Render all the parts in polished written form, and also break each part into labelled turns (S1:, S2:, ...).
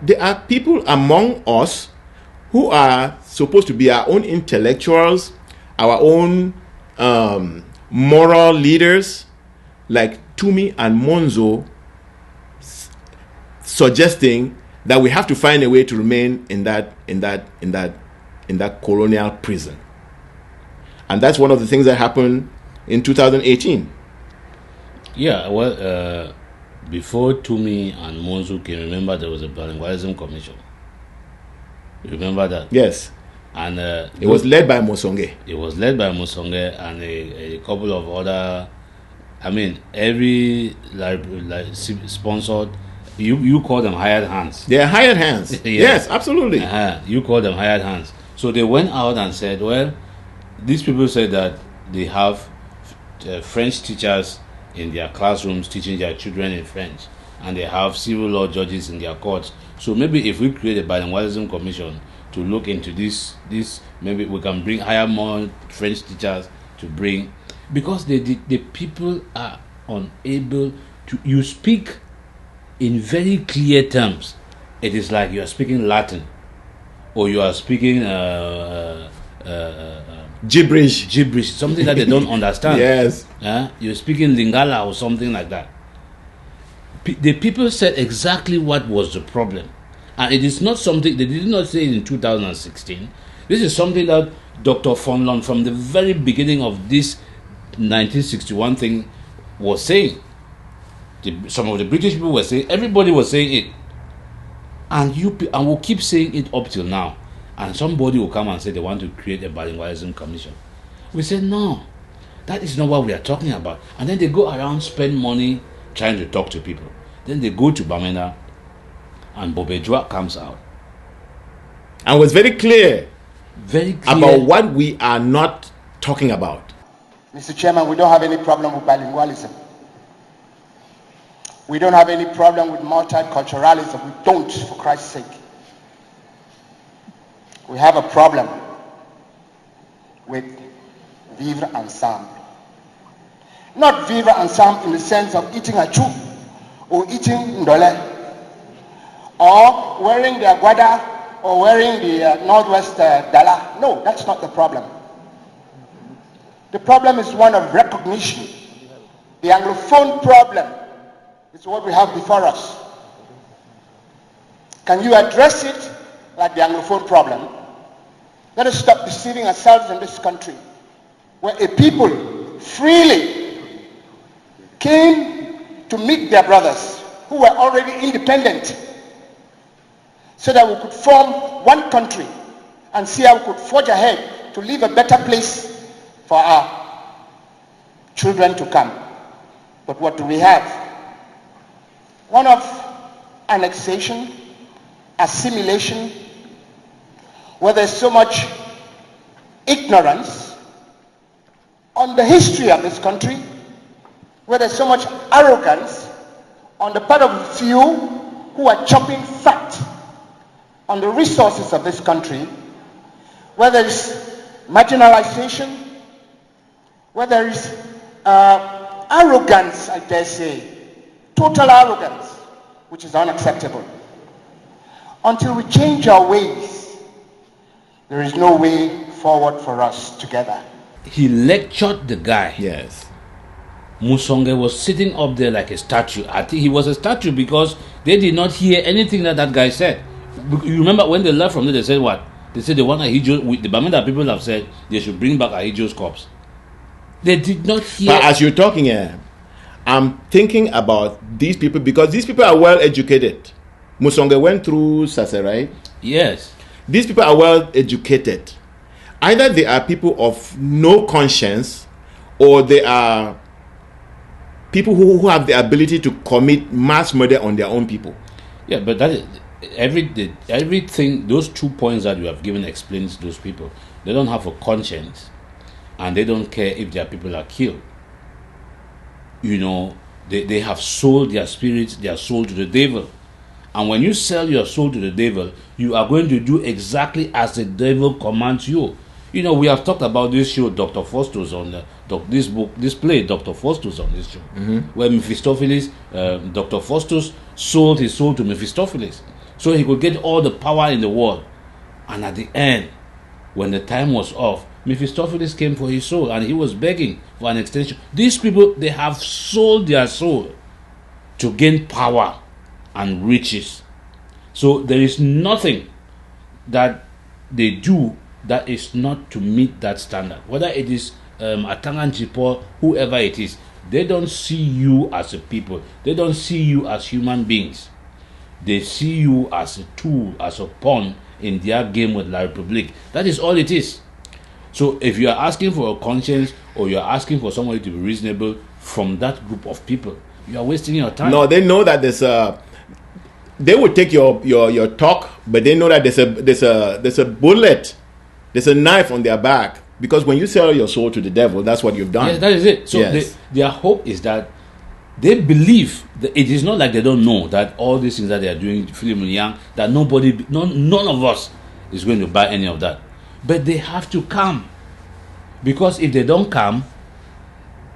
S1: There are people among us who are supposed to be our own intellectuals, our own moral leaders, like Tumi and Monzo, suggesting that we have to find a way to remain in that colonial prison. And that's one of the things that happened in 2018.
S2: Yeah, well, before Tumi and Monzo came, remember there was a bilingualism commission. You remember that?
S1: Yes.
S2: And
S1: it was led by Musonge.
S2: It was led by Musonge and a couple of other. I mean, every like sponsored. You call them hired hands.
S1: They are hired hands. Yeah. Yes, absolutely.
S2: You call them hired hands. So they went out and said, well, these people said that they have French teachers in their classrooms teaching their children in French, and they have civil law judges in their courts. So maybe if we create a bilingualism commission to look into this, maybe we can hire more French teachers to bring, because the people are unable to. You speak in very clear terms. It is like you are speaking Latin, or you are speaking gibberish, something that they don't understand.
S1: Yes.
S2: You're speaking Lingala or something like that. The people said exactly what was the problem, and it is not something they did not say it in 2016. This is something that Dr. Fonlon, from the very beginning of this 1961 thing, was saying. Some of the British people were saying, everybody was saying it, and we'll keep saying it up till now. And somebody will come and say they want to create a bilingualism commission. We say no, that is not what we are talking about. And then they go around, spend money trying to talk to people. Then they go to Bamenda, and Bobejua comes out
S1: and was very clear about what we are not talking about.
S3: Mr. Chairman, we don't have any problem with bilingualism. We don't have any problem with multiculturalism. We don't, for Christ's sake. We have a problem with vivre ensemble. Not vivre ensemble in the sense of eating achu or eating ndole, or wearing the aguada or wearing the Northwest Dala. No, that's not the problem. The problem is one of recognition. The Anglophone problem is what we have before us. Can you address it like the Anglophone problem? Let us stop deceiving ourselves in this country, where a people freely came to meet their brothers who were already independent, so that we could form one country and see how we could forge ahead to leave a better place for our children to come. But what do we have? One of annexation, assimilation, where there's so much ignorance on the history of this country, where there's so much arrogance on the part of a few who are chopping fat on the resources of this country, where there is marginalization, where there is arrogance, I dare say, total arrogance, which is unacceptable. Until we change our ways, there is no way forward for us together.
S2: He lectured the guy.
S1: Yes.
S2: Musonge was sitting up there like a statue. I think he was a statue because they did not hear anything that guy said. You remember when they left from there, they said what? They said they want Ahidjo. The Bamenda people have said they should bring back Ahidjo's corpse. They did not hear.
S1: But as you're talking here, I'm thinking about these people, because these people are well educated. Musonge went through Sase, right?
S2: Yes.
S1: These people are well educated. Either they are people of no conscience, or they are people who have the ability to commit mass murder on their own people.
S2: Yeah, but that is, everything, those 2 points that you have given explains those people. They don't have a conscience, and they don't care if their people are killed. You know, they have sold their spirits, their soul to the devil. And when you sell your soul to the devil, you are going to do exactly as the devil commands you. You know, we have talked about this show, Dr. Faustus, on this play, Dr. Faustus, on this show, where Mephistopheles, Dr. Faustus sold his soul to Mephistopheles so he could get all the power in the world. And at the end, when the time was off, Mephistopheles came for his soul and he was begging for an extension. These people, they have sold their soul to gain power and riches. So there is nothing that they do that is not to meet that standard. Whether it is Atangan Jipo, whoever it is, they don't see you as a people. They don't see you as human beings. They see you as a tool, as a pawn in their game with La Republique. That is all it is. So if you are asking for a conscience or you are asking for somebody to be reasonable from that group of people, you are wasting your time.
S1: No, they know that they will take your talk, but they know that there's a bullet, there's a knife on their back, because when you sell your soul to the devil, that's what you've done.
S2: Yes, that is it. So
S1: yes.
S2: Their hope is that they believe that it is not like they don't know that all these things that they are doing, Philip Young, that none of us is going to buy any of that. But they have to come, because if they don't come,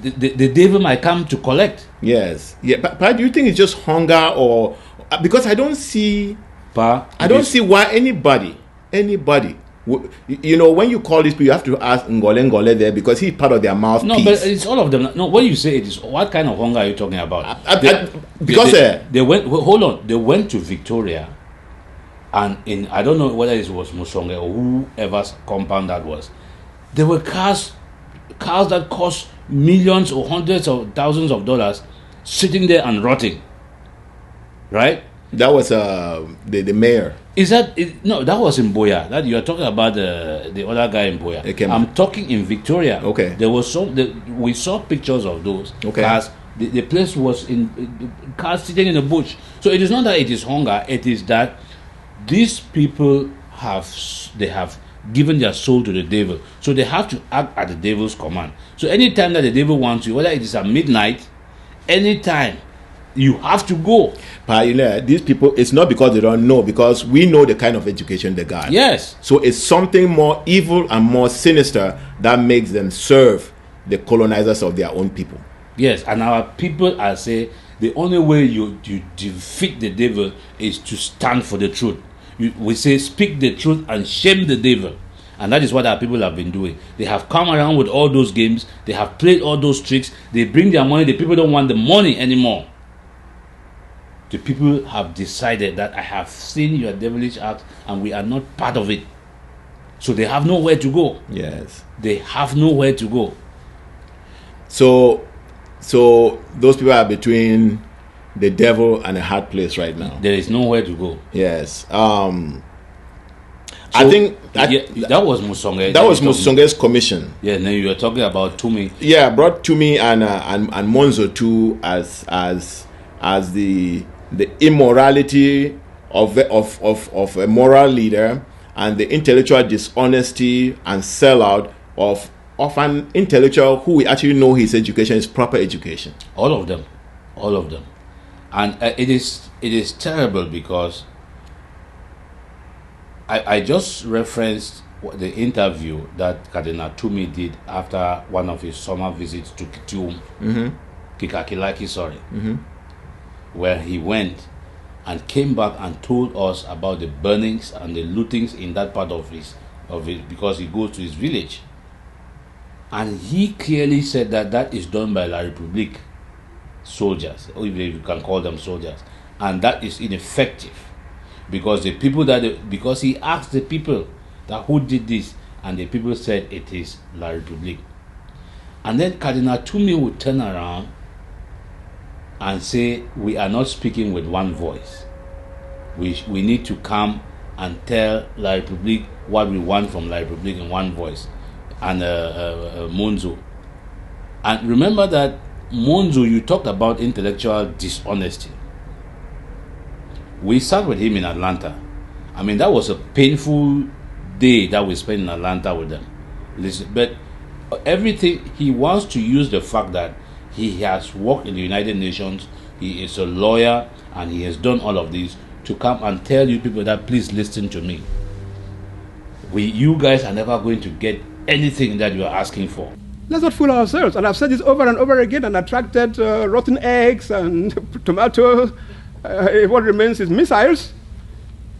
S2: the devil might come to collect.
S1: Yes, yeah. But do you think it's just hunger, or because I don't see why anybody, you know, when you call these people, you have to ask Ngole there, because he's part of their mouthpiece.
S2: No, but it's all of them. No, when you say it is, what kind of hunger are you talking about?
S1: They
S2: went. Hold on, they went to Victoria, and I don't know whether it was Musonge or whoever's compound that was. There were cars that cost millions or hundreds of thousands of dollars sitting there and rotting. Right?
S1: That was the mayor.
S2: No, that was in Boya. That you are talking about the other guy in Boya. I'm talking in Victoria.
S1: Okay.
S2: There was we saw pictures of those cars. The place was in cars sitting in the bush. So it is not that it is hunger. It is that these people have given their soul to the devil. So they have to act at the devil's command. So anytime that the devil wants you, whether it is at midnight, anytime, you have to go.
S1: But you know, these people, it's not because they don't know, because we know the kind of education they got.
S2: Yes.
S1: So it's something more evil and more sinister that makes them serve the colonizers of their own people.
S2: Yes, and our people are say the only way you defeat the devil is to stand for the truth. We say speak the truth and shame the devil. And that is what our people have been doing. They have come around with all those games. They have played all those tricks. They bring their money. The people don't want the money anymore. The people have decided that I have seen your devilish act and we are not part of it. So they have nowhere to go.
S1: Yes.
S2: They have nowhere to go.
S1: So those people are between the devil and a hard place right now.
S2: There is nowhere to go.
S1: Yes.
S2: I think that was Musonge.
S1: That was Musonge's commission.
S2: Yeah, now you were talking about Tumi.
S1: Yeah, brought Tumi and Monzo too as the immorality of a moral leader and the intellectual dishonesty and sellout of an intellectual who we actually know his education is proper education.
S2: All of them, and it is terrible because I just referenced the interview that Cardinal Tumi did after one of his summer visits to Kitium, Kikakilaki, where he went and came back and told us about the burnings and the lootings in that part of it, because he goes to his village. And he clearly said that is done by La Republique soldiers, or if you can call them soldiers, and that is ineffective, because because he asked the people that who did this, and the people said it is La Republique. And then Cardinal Tumi would turn around and say, we are not speaking with one voice. We need to come and tell La Republique what we want from La Republique in one voice. And Monzo. And remember that Monzo, you talked about intellectual dishonesty. We sat with him in Atlanta. I mean, that was a painful day that we spent in Atlanta with them. Listen, but everything, he wants to use the fact that he has worked in the United Nations, he is a lawyer, and he has done all of this to come and tell you people that please listen to me. You guys are never going to get anything that you are asking for.
S4: Let's not fool ourselves. And I've said this over and over again and attracted rotten eggs and tomatoes. What remains is missiles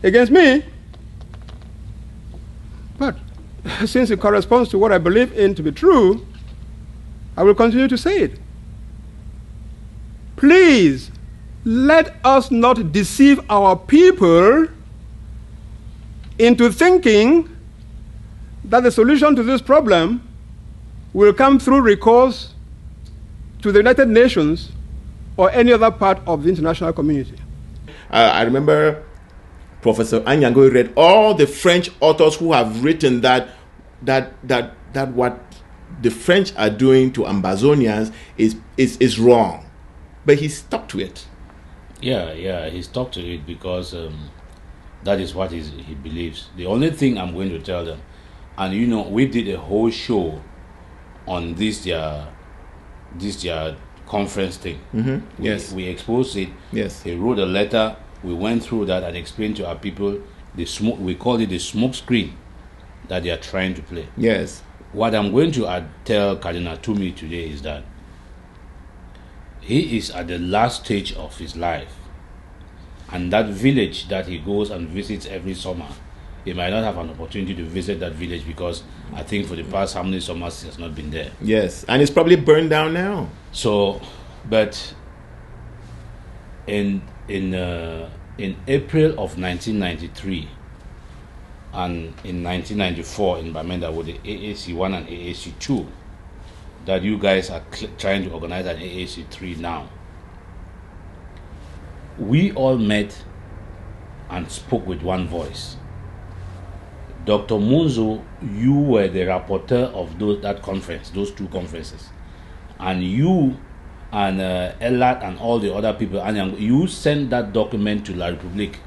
S4: against me. But since it corresponds to what I believe in to be true, I will continue to say it. Please, let us not deceive our people into thinking that the solution to this problem will come through recourse to the United Nations or any other part of the international community.
S1: I remember Professor Anyango read all the French authors who have written that what the French are doing to Ambazonians is wrong, but he stuck to it.
S2: Yeah, he stuck to it because that is what he believes. The only thing I'm going to tell them, and we did a whole show on this conference thing.
S1: Mm-hmm. Yes,
S2: we exposed it.
S1: Yes,
S2: he wrote a letter. We went through that and explained to our people we call it the smoke screen that they are trying to play.
S1: Yes.
S2: What I'm going to tell Cardinal Tumi today is that he is at the last stage of his life, and that village that he goes and visits every summer, he might not have an opportunity to visit that village because I think for the past how many summers he has not been there.
S1: Yes, and it's probably burned down now.
S2: So, but in April of 1993 and in 1994 in Bamenda with the AAC1 and AAC2 that you guys are trying to organize an AAC3 now, we all met and spoke with one voice. Dr. Munzo, you were the rapporteur of those two conferences, and you and Elat and all the other people, and you sent that document to La République.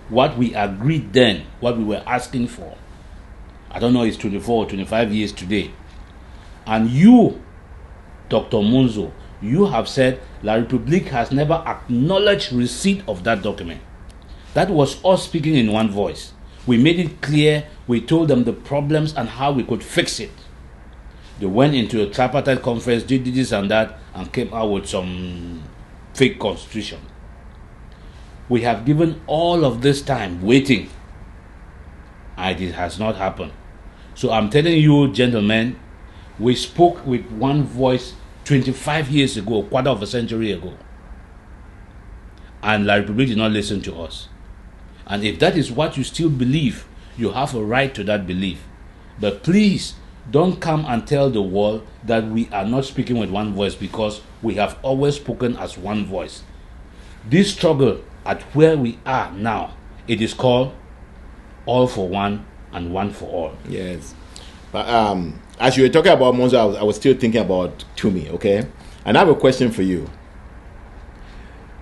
S2: What we agreed then, what we were asking for, I don't know, it's 24 or 25 years today. And you, Dr. Munzo, you have said La République has never acknowledged receipt of that document. That was us speaking in one voice. We made it clear, we told them the problems and how we could fix it. They went into a tripartite conference, did this and that, and came out with some fake constitution. We have given all of this time waiting, and it has not happened. So I'm telling you, gentlemen, we spoke with one voice 25 years ago, quarter of a century ago, and La République did not listen to us. And if that is what you still believe, you have a right to that belief. But please, don't come and tell the world that we are not speaking with one voice, because we have always spoken as one voice. This struggle at where we are now, it is called all for one and one for all.
S1: Yes. But as you were talking about Monzo, I was still thinking about Tumi, okay? And I have a question for you.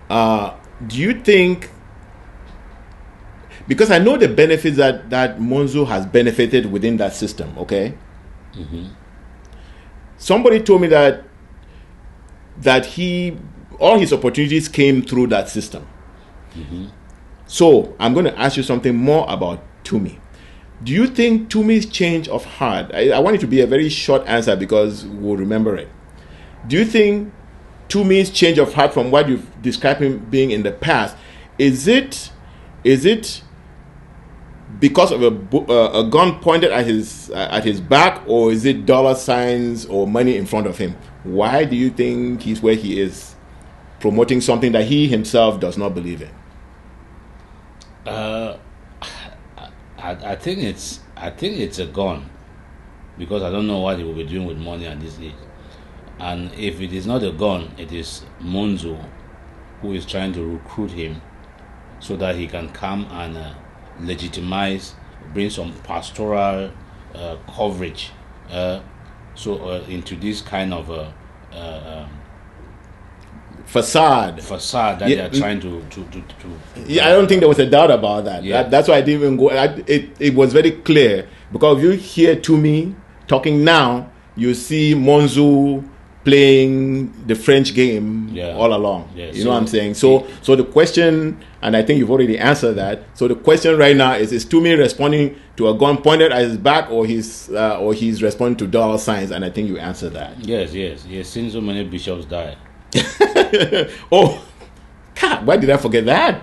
S1: Do you think, because I know the benefits that Monzo has benefited within that system, okay?
S2: Mm-hmm.
S1: Somebody told me that all his opportunities came through that system.
S2: Mm-hmm.
S1: So I'm going to ask you something more about Tumi. Do you think Tumi's change of heart, I want it to be a very short answer because we'll remember it. Do you think Tumi's change of heart from what you've described him being in the past, is it because of a gun pointed at his back, or is it dollar signs or money in front of him? Why do you think he's where he is, promoting something that he himself does not believe in?
S2: I think it's a gun, because I don't know what he will be doing with money at this age. And if it is not a gun, it is Monzo who is trying to recruit him so that he can come and legitimize, bring some pastoral coverage into this kind of facade that they are trying to
S1: yeah, I don't think there was a doubt about that.
S2: Yeah.
S1: That's why I didn't even go. It was very clear, because if you hear Tumi talking now, you see Monzo playing the French game
S2: Yeah.
S1: all along.
S2: Yeah,
S1: You know what I'm saying? So the question, and I think you've already answered that. So the question right now is Toomey responding to a gun pointed at his back, or he's responding to dollar signs? And I think you answered that.
S2: Yes. He has seen so many bishops die.
S1: Oh, God, why did I forget that?